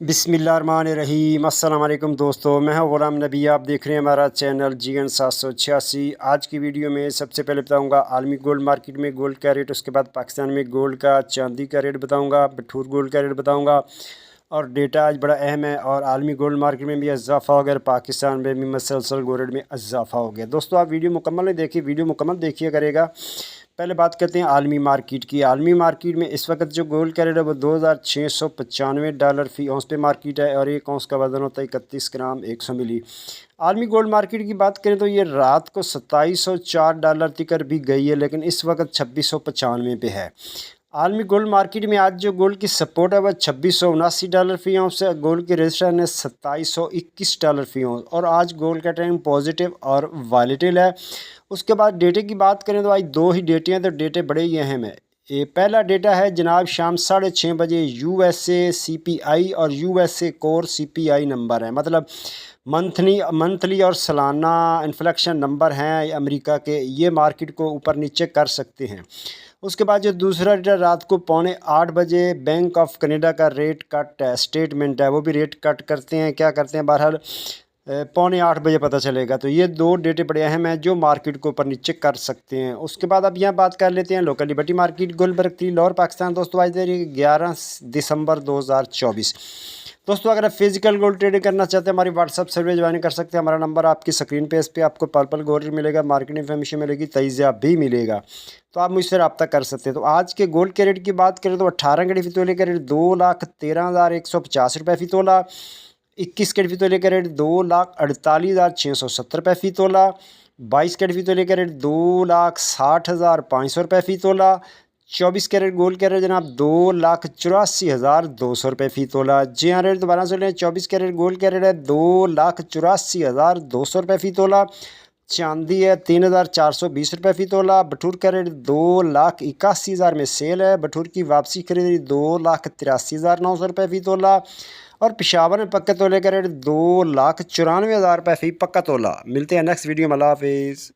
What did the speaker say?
बिस्मिल्लाहिर्रहमानिर्रहीम। अस्सलाम वालेकुम दोस्तों, मैं हूं ग़ुलाम नबी। आप देख रहे हैं हमारा चैनल GN 786। आज की वीडियो में सबसे पहले बताऊंगा आलमी गोल्ड मार्केट में गोल्ड का रेट, उसके बाद पाकिस्तान में गोल्ड का चांदी का रेट बताऊंगा, बटूर गोल्ड का रेट बताऊंगा। और डेटा आज बड़ा अहम है और आलमी गोल्ड मार्केट में भी इजाफा हो गया, पाकिस्तान में भी मसलसल गोल्ड रेट में इजाफा हो गया। दोस्तों आप वीडियो मुकम्मल नहीं देखिए, वीडियो मुकम्मल देखिए करेगा। पहले बात करते हैं आलमी मार्केट की। आलमी मार्केट में इस वक्त जो गोल्ड का रेट है वो $2695 फ़ी औंस पे मार्केट है और एक औंस का वज़न होता है 31 ग्राम 100 मिली। आलमी गोल्ड मार्केट की बात करें तो ये रात को $2704 तक भी गई है, लेकिन इस वक्त 2695 पे है। आलमी गोल्ड मार्केट में आज जो गोल्ड की सपोर्ट है वह $2679 फ़ी औंस है। गोल्ड की रजिस्ट्रेशन है $2721 फ़ी औंस और आज गोल्ड का ट्रेंड पॉजिटिव और वॉलेटिल है। उसके बाद डेटे की बात करें तो आज दो ही डेटे हैं, तो डेटे बड़े ही अहम है। ये पहला डेटा है जनाब शाम 6:30 बजे USA CPI और USA कोर CPI नंबर है, मतलब मंथली और सालाना इन्फ्लेक्शन नंबर हैं अमेरिका के, ये मार्केट को ऊपर नीचे कर सकते हैं। उसके बाद जो दूसरा डेटा रात को 7:45 बैंक ऑफ कनाडा का रेट कट स्टेटमेंट है, वो भी रेट कट करते हैं, क्या करते हैं बहरहाल 7:45 पता चलेगा। तो ये दो डेटे बड़े अहम हैं जो मार्केट को ऊपर नीचे कर सकते हैं। उसके बाद अब यहाँ बात कर लेते हैं local liberty market Goldberg 3 Lahore Pakistan. दोस्तों आज 11 दिसंबर 2024। दोस्तों अगर आप फिजिकल गोल्ड ट्रेडिंग करना चाहते हैं हमारी व्हाट्सअप सर्विस ज्वाइन कर सकते हैं। हमारा नंबर आपकी स्क्रीन पे, इस पर आपको पर्पल गोल्ड मिलेगा, मार्केट इन्फॉर्मेशन मिलेगी, तजिया भी मिलेगा, तो आप मुझसे रब्ता कर सकते हैं। तो आज के गोल्ड के रेट की बात करें तो 18 कैरेट फ़ी तोले का रेट $2,13,150 फ़ी तोला। 21 कैरेट फ़ी तोले का रेट $2,48,670 फ़ी तोला। 22 कैरेट फ़ी तोले का रेट $2,60,500 फ़ी तोला। 24 कैरेट गोल्ड का रेट जनाब $2,84,200 फ़ी तोला। जी हाँ, रेट दोबारा सुन लें, 24 कैरेट गोल्ड का रेट है $2,84,200 फ़ी तोला। चांदी है $3,420 फ़ी तोला। बटूर का रेट 2,81,000 में सेल है। बटूर की वापसी खरीदी $2,83,900 फ़ी तोला। और पेशावर में पक्के तोले का रेट $2,94,000 फ़ी पक्का तोला। मिलते हैं नेक्स्ट वीडियो में। अल्लाह हाफिज़।